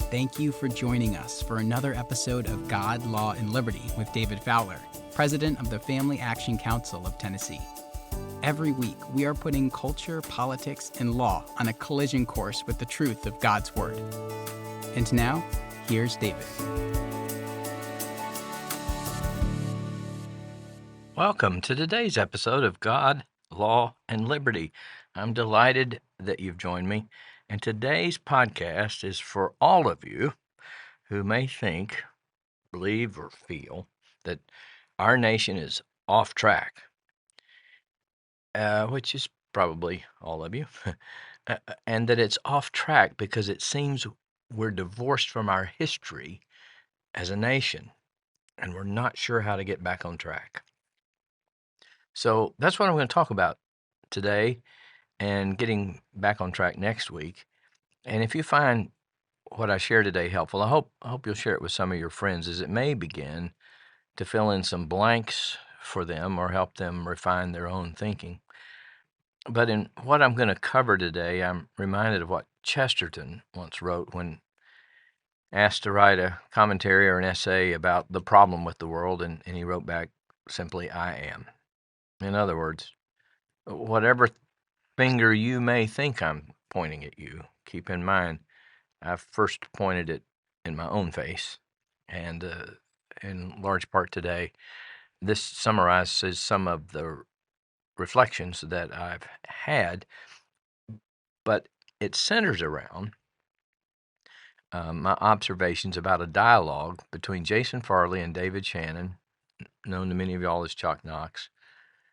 thank you for joining us for another episode of God, Law, and Liberty with David Fowler, President of the Family Action Council of Tennessee. Every week, we are putting culture, politics, and law on a collision course with the truth of God's Word. And now, here's David. Welcome to today's episode of God, Law, and Liberty. I'm delighted that you've joined me, and today's podcast is for all of you who may think, believe, or feel that our nation is off track, which is probably all of you, and that it's off track because it seems we're divorced from our history as a nation, and we're not sure how to get back on track. So that's what I'm going to talk about today and getting back on track next week. And if you find what I share today helpful, I hope you'll share it with some of your friends, as it may begin to fill in some blanks for them or help them refine their own thinking. But in what I'm going to cover today, I'm reminded of what Chesterton once wrote when asked to write a commentary or an essay about the problem with the world, and he wrote back simply, "I am." In other words, whatever finger you may think I'm pointing at you, keep in mind I first pointed it in my own face. And in large part today, this summarizes some of the reflections that I've had, but it centers around my observations about a dialogue between Jason Farley and David Shannon, known to many of y'all as Chuck Knox,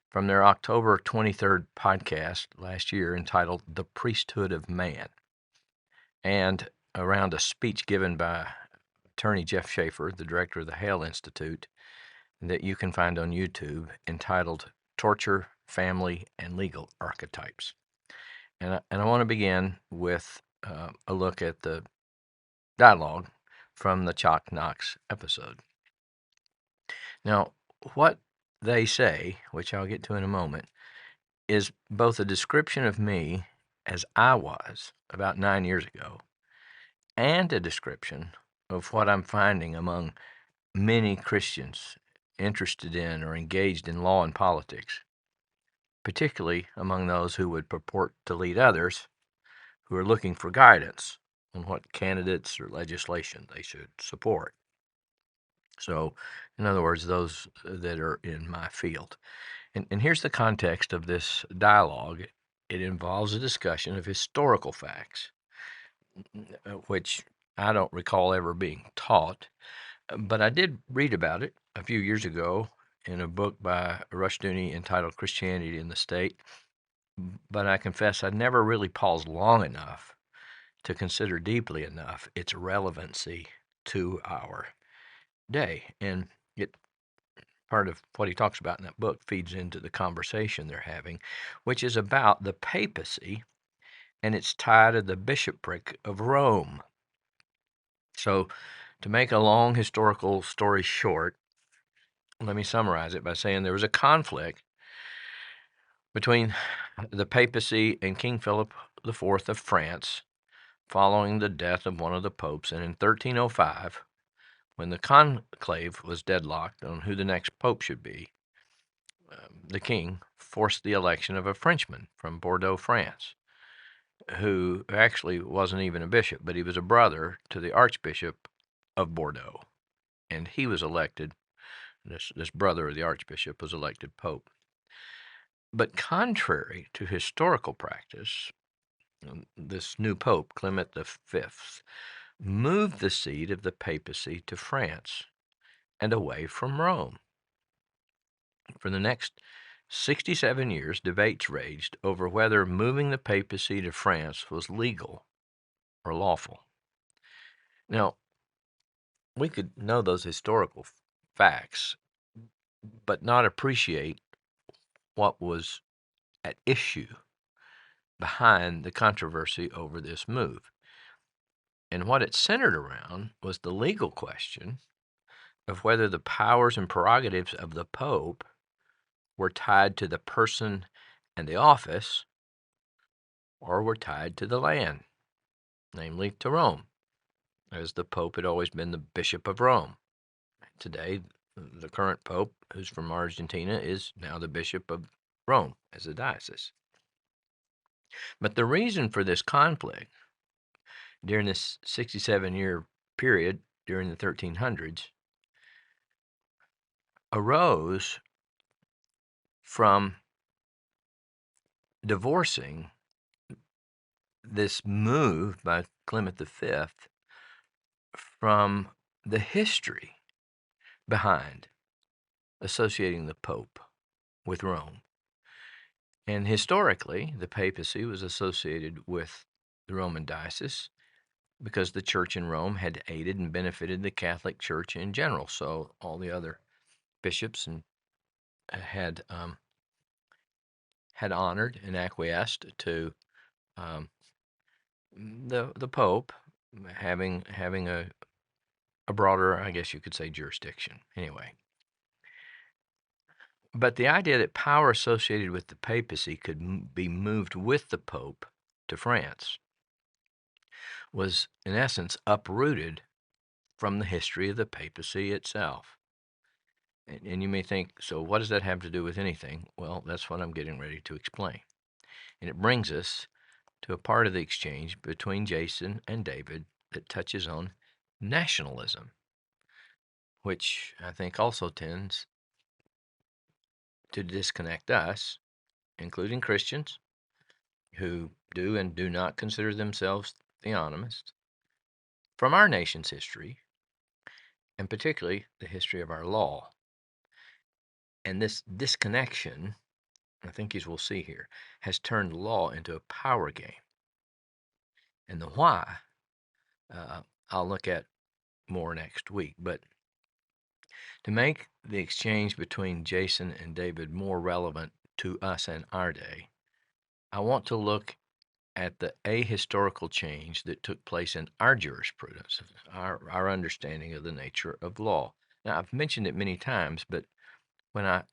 from their October 23rd podcast last year entitled The Priesthood of Man, and around a speech given by attorney Jeff Shafer, the director of the Hale Institute, that you can find on YouTube, entitled Torture, Family, and Legal Archetypes. And I want to begin with a look at the dialogue from the Chuck Knox episode. Now, what they say, which I'll get to in a moment, is both a description of me as I was about 9 years ago and a description of what I'm finding among many Christians interested in or engaged in law and politics, particularly among those who would purport to lead others who are looking for guidance on what candidates or legislation they should support. So, in other words, those that are in my field. And here's the context of this dialogue. It involves a discussion of historical facts, which I don't recall ever being taught, but I did read about it a few years ago in a book by Rushdoony entitled Christianity in the State, but I confess I'd never really paused long enough to consider deeply enough its relevancy to our day. And part of what he talks about in that book feeds into the conversation they're having, which is about the papacy and its tie to the bishopric of Rome. So, to make a long historical story short, let me summarize it by saying there was a conflict between the papacy and King Philip IV of France following the death of one of the popes, and in 1305, when the conclave was deadlocked on who the next pope should be, the king forced the election of a Frenchman from Bordeaux, France, who actually wasn't even a bishop, but he was a brother to the Archbishop of Bordeaux, and he was elected. This brother of the Archbishop was elected pope. But contrary to historical practice, this new pope, Clement V, moved the seat of the papacy to France and away from Rome. For the next 67 years, debates raged over whether moving the papacy to France was legal or lawful. Now, we could know those historical facts, but not appreciate what was at issue behind the controversy over this move. And what it centered around was the legal question of whether the powers and prerogatives of the Pope were tied to the person and the office, or were tied to the land, namely to Rome. as the Pope had always been the Bishop of Rome. Today, the current Pope, who's from Argentina, is now the Bishop of Rome as a diocese. But the reason for this conflict during this 67-year period during the 1300s arose from divorcing this move by Clement V from the history behind associating the Pope with Rome. And historically, the papacy was associated with the Roman diocese because the church in Rome had aided and benefited the Catholic Church in general. So all the other bishops and had honored and acquiesced to the Pope having a broader, I guess you could say, jurisdiction. Anyway, but the idea that power associated with the papacy could be moved with the Pope to France was, in essence, uprooted from the history of the papacy itself. And you may think, so what does that have to do with anything? Well, that's what I'm getting ready to explain. And it brings us to a part of the exchange between Jason and David that touches on nationalism, which I think also tends to disconnect us, including Christians who do and do not consider themselves theonomists, from our nation's history, and particularly the history of our law. And this disconnection, I think as we'll see here, has turned law into a power game. And the why, I'll look at more next week. But to make the exchange between Jason and David more relevant to us and our day, I want to look at the ahistorical change that took place in our jurisprudence, our understanding of the nature of law. Now, I've mentioned it many times, but when I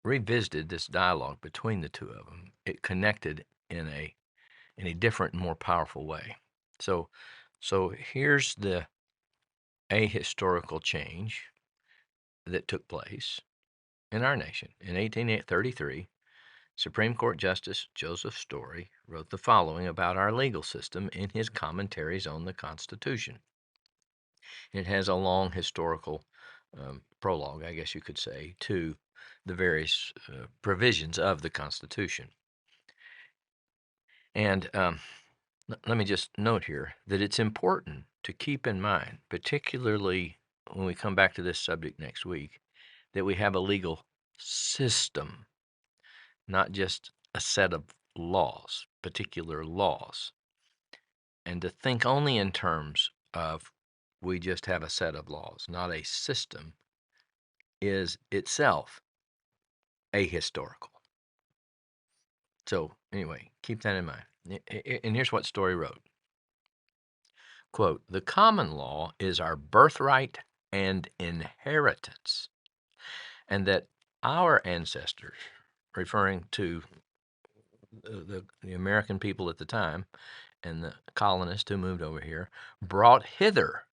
revisited this dialogue between the two of them, it connected in a different and more powerful way. So here's the ahistorical change that took place in our nation. In 1833, Supreme Court Justice Joseph Story wrote the following about our legal system in his commentaries on the Constitution. It has a long historical prologue, I guess you could say, to the various provisions of the Constitution. And let me just note here that it's important to keep in mind, particularly when we come back to this subject next week, that we have a legal system, not just a set of laws, particular laws. And to think only in terms of we just have a set of laws, not a system, is itself ahistorical. So anyway, keep that in mind. And here's what Story wrote. Quote, "The common law is our birthright and inheritance, and that our ancestors," referring to the American people at the time and the colonists who moved over here, "brought hither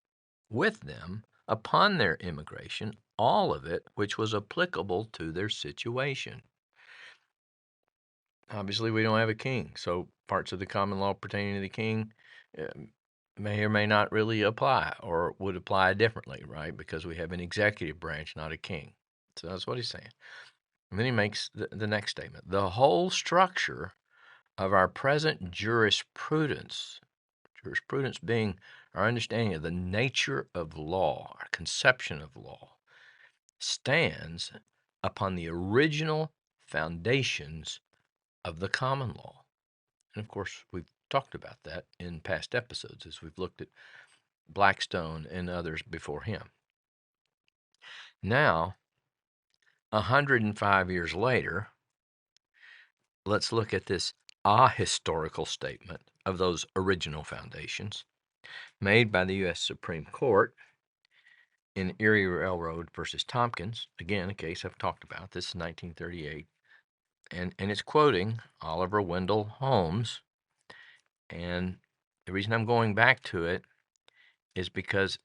with them upon their immigration all of it which was applicable to their situation." Obviously, we don't have a king, so parts of the common law pertaining to the king may or may not really apply or would apply differently, right? Because we have an executive branch, not a king. So that's what he's saying. And then he makes the next statement. "The whole structure of our present jurisprudence being our understanding of the nature of law, our conception of law, stands upon the original foundations of the common law." And of course, we've talked about that in past episodes as we've looked at Blackstone and others before him. Now, 105 years later, let's look at this ahistorical statement of those original foundations made by the U.S. Supreme Court in Erie Railroad versus Tompkins. Again, a case I've talked about. This is 1938. And it's quoting Oliver Wendell Holmes. And the reason I'm going back to it is because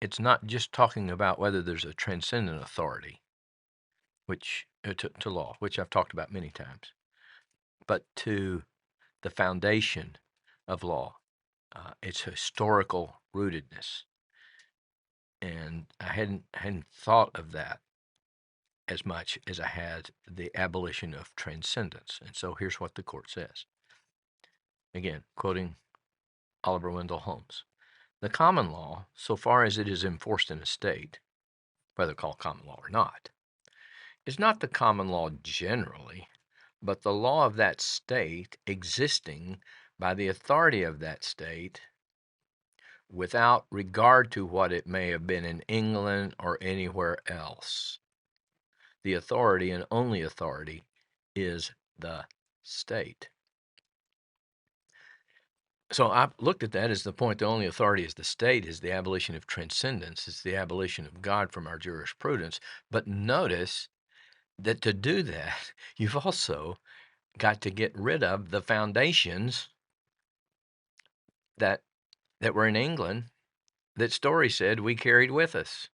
it's not just talking about whether there's a transcendent authority, which to law, which I've talked about many times, but to the foundation of law, its historical rootedness. And I hadn't thought of that as much as I had the abolition of transcendence. And so here's what the court says. Again, quoting Oliver Wendell Holmes. The common law, so far as it is enforced in a state, whether called common law or not, is not the common law generally, but the law of that state existing by the authority of that state without regard to what it may have been in England or anywhere else. The authority and only authority is the state. So I looked at that as the point: the only authority is the state, is the abolition of transcendence, it's the abolition of God from our jurisprudence. But notice that to do that, you've also got to get rid of the foundations that were in England that Story said we carried with us.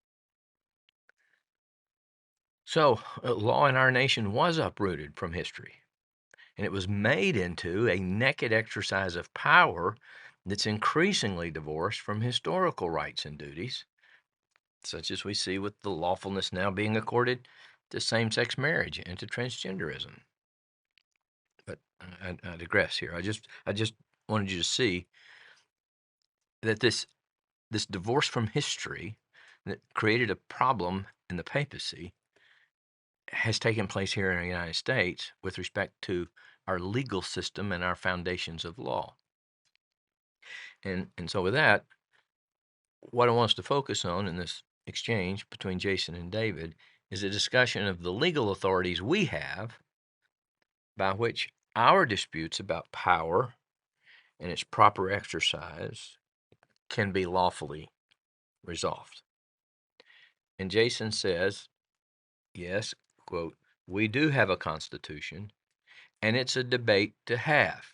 So law in our nation was uprooted from history, and it was made into a naked exercise of power that's increasingly divorced from historical rights and duties, such as we see with the lawfulness now being accorded to same-sex marriage and to transgenderism. But I digress here. I just wanted you to see that this divorce from history that created a problem in the papacy has taken place here in the United States with respect to our legal system and our foundations of law. And so with that, what I want us to focus on in this exchange between Jason and David is a discussion of the legal authorities we have by which our disputes about power and its proper exercise can be lawfully resolved. And Jason says, yes, quote, we do have a constitution, and it's a debate to have.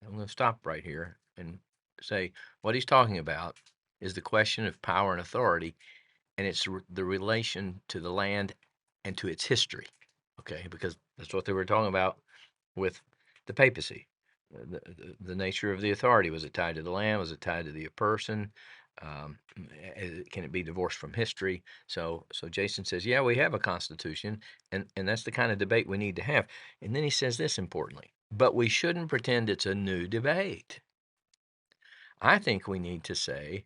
I'm going to stop right here and say what he's talking about is the question of power and authority, and it's the relation to the land and to its history, okay? Because that's what they were talking about with the papacy. The nature of the authority, was it tied to the land? Was it tied to the person? Can it be divorced from history? So Jason says, yeah, we have a constitution, and that's the kind of debate we need to have. And then he says this importantly, but we shouldn't pretend it's a new debate. I think we need to say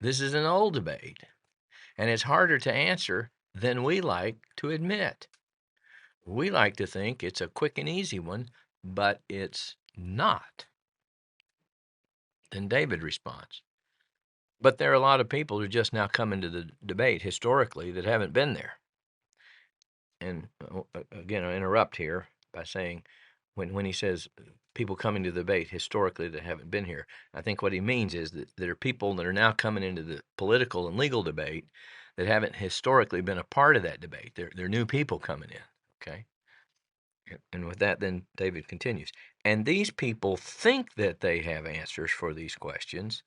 this is an old debate, and it's harder to answer than we like to admit. We like to think it's a quick and easy one, but it's not. Then David responds, but there are a lot of people who just now come into the debate historically that haven't been there. And again, I'll interrupt here by saying when he says people coming to the debate historically that haven't been here, I think what he means is that there are people that are now coming into the political and legal debate that haven't historically been a part of that debate. They're new people coming in, okay? And with that, then David continues. And these people think that they have answers for these questions,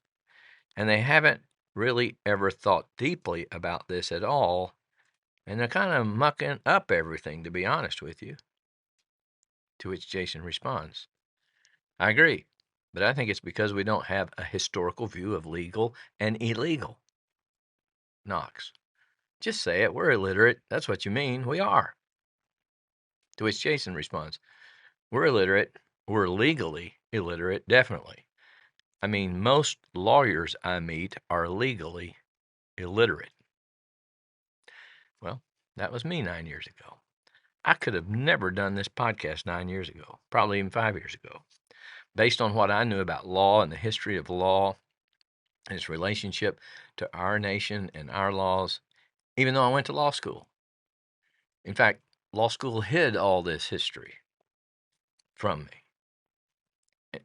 and they haven't really ever thought deeply about this at all, and they're kind of mucking up everything, to be honest with you. To which Jason responds, I agree, but I think it's because we don't have a historical view of legal and illegal. Knox, just say it. We're illiterate. That's what you mean. We are. To which Jason responds, we're illiterate. We're legally illiterate, definitely. I mean, most lawyers I meet are legally illiterate. Well, that was me 9 years ago. I could have never done this podcast 9 years ago, probably even 5 years ago, based on what I knew about law and the history of law and its relationship to our nation and our laws, even though I went to law school. In fact, law school hid all this history from me.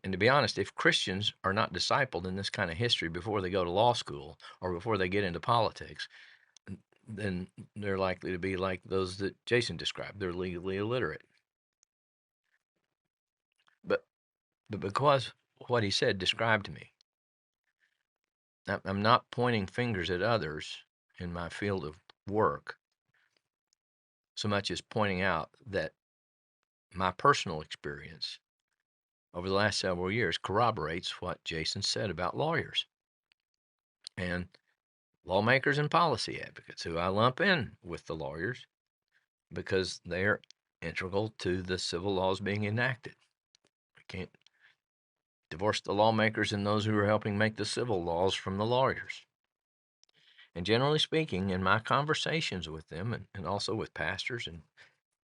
And to be honest, if Christians are not discipled in this kind of history before they go to law school or before they get into politics, then they're likely to be like those that Jason described. They're legally illiterate. But because what he said described me, I'm not pointing fingers at others in my field of work so much as pointing out that my personal experience over the last several years corroborates what Jason said about lawyers and lawmakers and policy advocates, who I lump in with the lawyers because they're integral to the civil laws being enacted. We can't divorce the lawmakers and those who are helping make the civil laws from the lawyers. And generally speaking, in my conversations with them and also with pastors and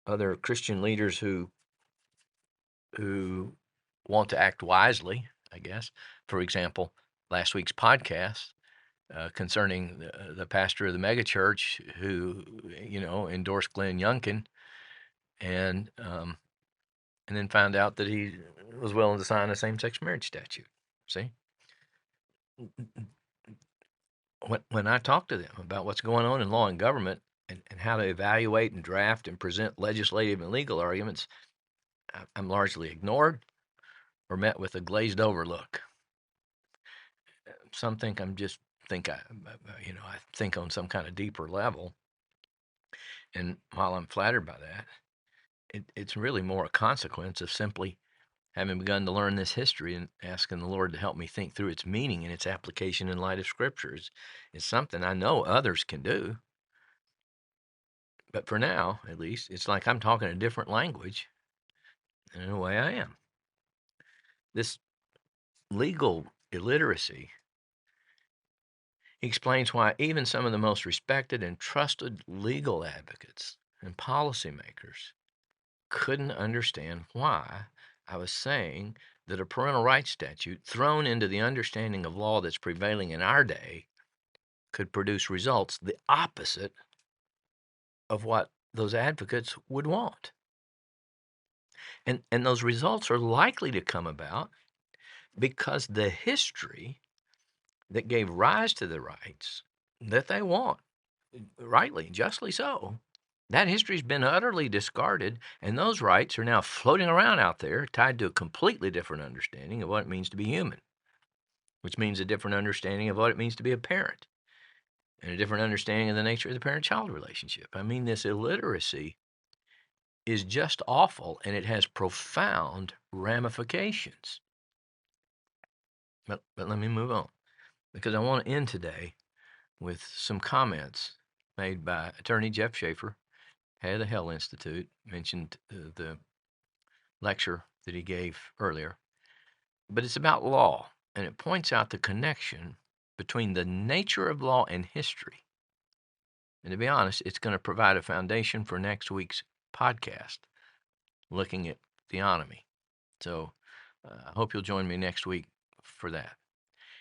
other Christian leaders who want to act wisely, I guess. For example, last week's podcast concerning the pastor of the megachurch who, endorsed Glenn Youngkin and then found out that he was willing to sign a same-sex marriage statute. See, when I talk to them about what's going on in law and government and how to evaluate and draft and present legislative and legal arguments, I'm largely ignored or met with a glazed over look. Some think I think on some kind of deeper level. And while I'm flattered by that, it's really more a consequence of simply having begun to learn this history and asking the Lord to help me think through its meaning and its application in light of scriptures. It's something I know others can do. But for now, at least, it's like I'm talking a different language, and in a way I am. This legal illiteracy explains why even some of the most respected and trusted legal advocates and policymakers couldn't understand why I was saying that a parental rights statute thrown into the understanding of law that's prevailing in our day could produce results the opposite of what those advocates would want. And those results are likely to come about because the history that gave rise to the rights that they want, rightly, justly so, that history's been utterly discarded, and those rights are now floating around out there tied to a completely different understanding of what it means to be human, which means a different understanding of what it means to be a parent, and a different understanding of the nature of the parent-child relationship. I mean, this illiteracy is just awful, and it has profound ramifications. But let me move on, because I want to end today with some comments made by attorney Jeff Shafer, head of the Hale Institute, mentioned the lecture that he gave earlier. But it's about law, and it points out the connection between the nature of law and history. And to be honest, it's going to provide a foundation for next week's podcast, looking at theonomy. So I hope you'll join me next week for that.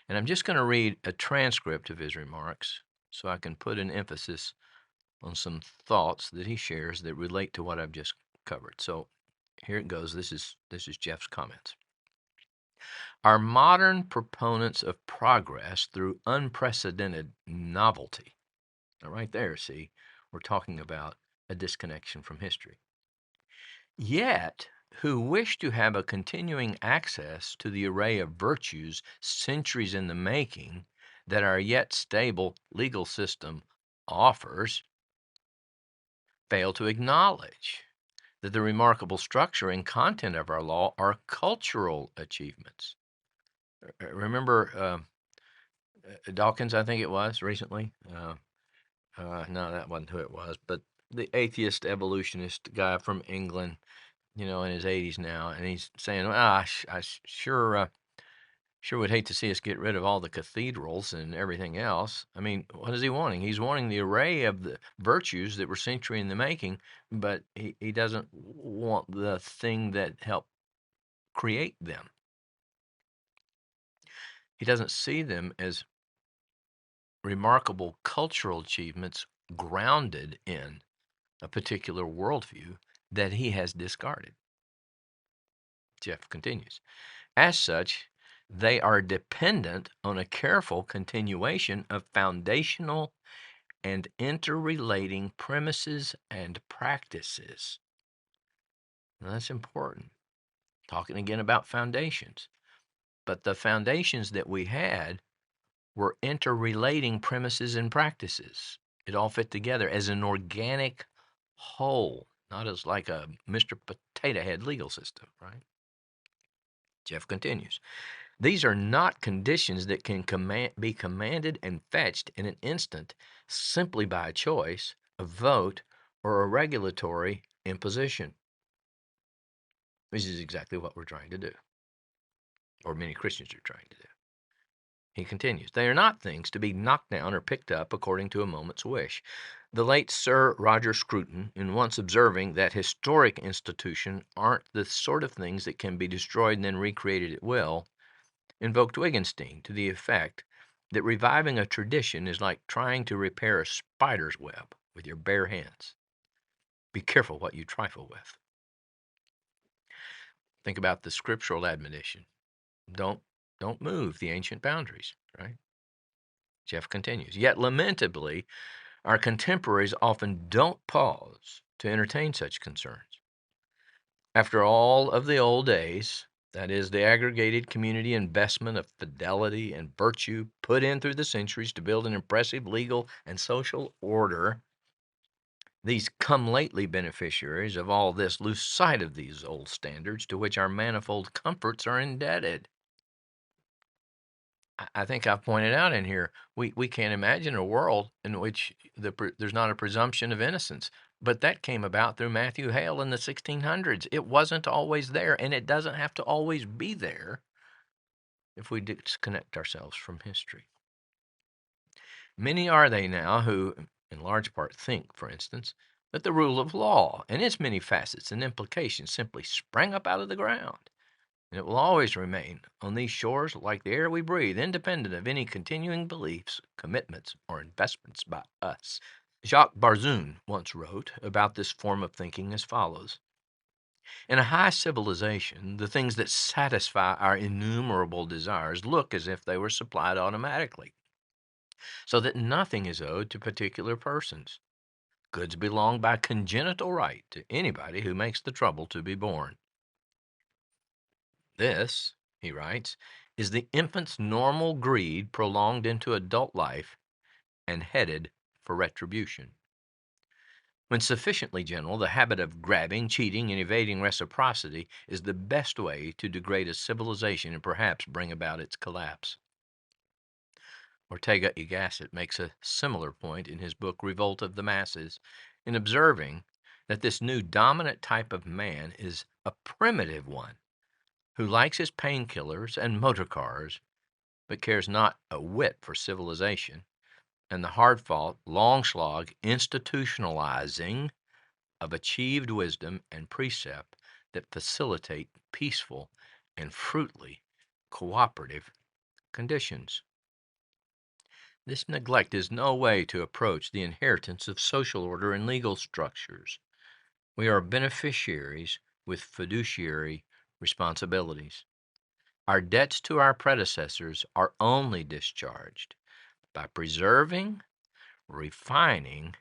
And I'm just going to read a transcript of his remarks so I can put an emphasis on some thoughts that he shares that relate to what I've just covered. So here it goes. This is Jeff's comments. Are modern proponents of progress through unprecedented novelty. Now, right there, see, we're talking about a disconnection from history. Yet, who wish to have a continuing access to the array of virtues centuries in the making that our yet stable legal system offers, fail to acknowledge that the remarkable structure and content of our law are cultural achievements. Remember Dawkins, I think it was, recently? No, that wasn't who it was, but the atheist evolutionist guy from England, in his 80s now, and he's saying, well, I sure would hate to see us get rid of all the cathedrals and everything else. I mean, what is he wanting? He's wanting the array of the virtues that were century in the making, but he doesn't want the thing that helped create them. He doesn't see them as remarkable cultural achievements grounded in a particular worldview that he has discarded. Jeff continues. As such, they are dependent on a careful continuation of foundational and interrelating premises and practices. Now, that's important. Talking again about foundations. But the foundations that we had were interrelating premises and practices. It all fit together as an organic whole, not as like a Mr. Potato Head legal system, right? Jeff continues. These are not conditions that can be commanded and fetched in an instant simply by a choice, a vote, or a regulatory imposition. This is exactly what we're trying to do, or many Christians are trying to do. He continues, they are not things to be knocked down or picked up according to a moment's wish. The late Sir Roger Scruton, in once observing that historic institutions aren't the sort of things that can be destroyed and then recreated at will, invoked Wittgenstein to the effect that reviving a tradition is like trying to repair a spider's web with your bare hands. Be careful what you trifle with. Think about the scriptural admonition. Don't move the ancient boundaries, right? Jeff continues. Yet lamentably, our contemporaries often don't pause to entertain such concerns. After all of the old days, that is, the aggregated community investment of fidelity and virtue put in through the centuries to build an impressive legal and social order, these come-lately beneficiaries of all this lose sight of these old standards to which our manifold comforts are indebted. I think I've pointed out in here, we can't imagine a world in which there's not a presumption of innocence. But that came about through Matthew Hale in the 1600s. It wasn't always there, and it doesn't have to always be there if we disconnect ourselves from history. Many are they now who, in large part, think, for instance, that the rule of law and its many facets and implications simply sprang up out of the ground, and it will always remain on these shores like the air we breathe, independent of any continuing beliefs, commitments, or investments by us. Jacques Barzun once wrote about this form of thinking as follows. In a high civilization, the things that satisfy our innumerable desires look as if they were supplied automatically, so that nothing is owed to particular persons. Goods belong by congenital right to anybody who makes the trouble to be born. This, he writes, is the infant's normal greed prolonged into adult life and headed for retribution. When sufficiently gentle, the habit of grabbing, cheating, and evading reciprocity is the best way to degrade a civilization and perhaps bring about its collapse. Ortega y Gasset makes a similar point in his book Revolt of the Masses, in observing that this new dominant type of man is a primitive one who likes his painkillers and motor cars, but cares not a whit for civilization and the hard-fought, long-slog institutionalizing of achieved wisdom and precept that facilitate peaceful and fruitfully cooperative conditions. This neglect is no way to approach the inheritance of social order and legal structures. We are beneficiaries with fiduciary responsibilities. Our debts to our predecessors are only discharged by preserving, refining,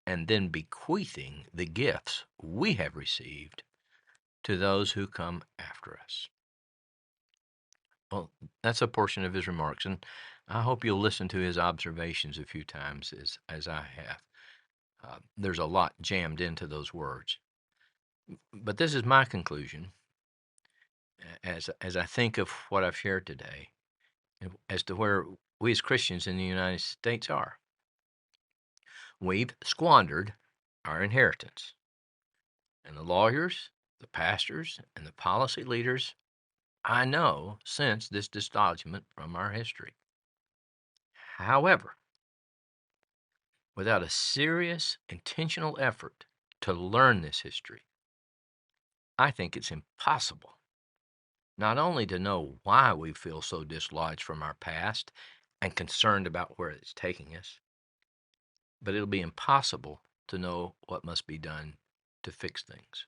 and then bequeathing the gifts we have received to those who come after us. Well, that's a portion of his remarks, and I hope you'll listen to his observations a few times as I have. There's a lot jammed into those words. But this is my conclusion as I think of what I've shared today, as to where we as Christians in the United States are. We've squandered our inheritance. And the lawyers, the pastors, and the policy leaders I know sense this dislodgment from our history. However, without a serious, intentional effort to learn this history, I think it's impossible not only to know why we feel so dislodged from our past and concerned about where it's taking us, but it'll be impossible to know what must be done to fix things.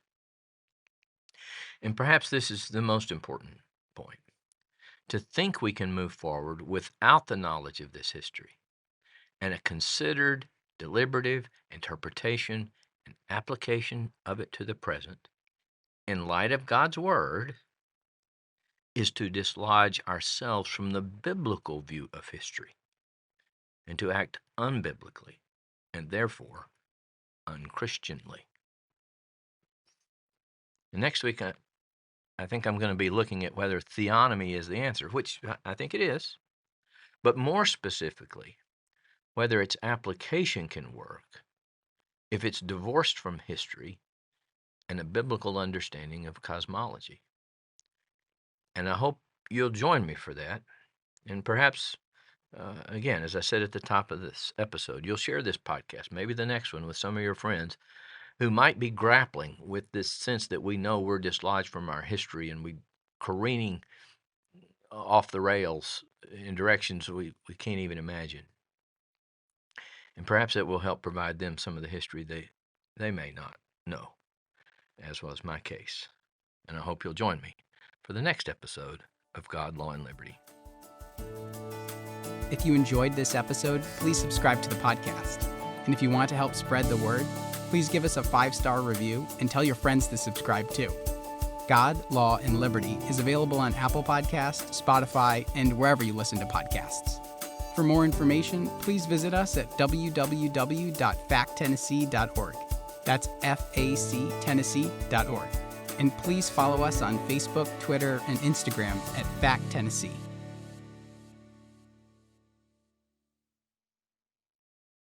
And perhaps this is the most important point. To think we can move forward without the knowledge of this history and a considered, deliberative interpretation and application of it to the present, in light of God's Word, is to dislodge ourselves from the biblical view of history. and to act unbiblically, and therefore unchristianly. And next week, I think I'm going to be looking at whether theonomy is the answer, which I think it is, but more specifically, whether its application can work if it's divorced from history and a biblical understanding of cosmology. And I hope you'll join me for that. And perhaps, again, as I said at the top of this episode, you'll share this podcast, maybe the next one, with some of your friends who might be grappling with this sense that we know we're dislodged from our history and we careening off the rails in directions we can't even imagine. And perhaps it will help provide them some of the history they may not know, as was my case. And I hope you'll join me for the next episode of God, Law, and Liberty. If you enjoyed this episode, please subscribe to the podcast. And if you want to help spread the word, please give us a 5-star review and tell your friends to subscribe too. God, Law, and Liberty is available on Apple Podcasts, Spotify, and wherever you listen to podcasts. For more information, please visit us at www.facttennessee.org. That's factennessee.org. And please follow us on Facebook, Twitter, and Instagram at Fact Tennessee.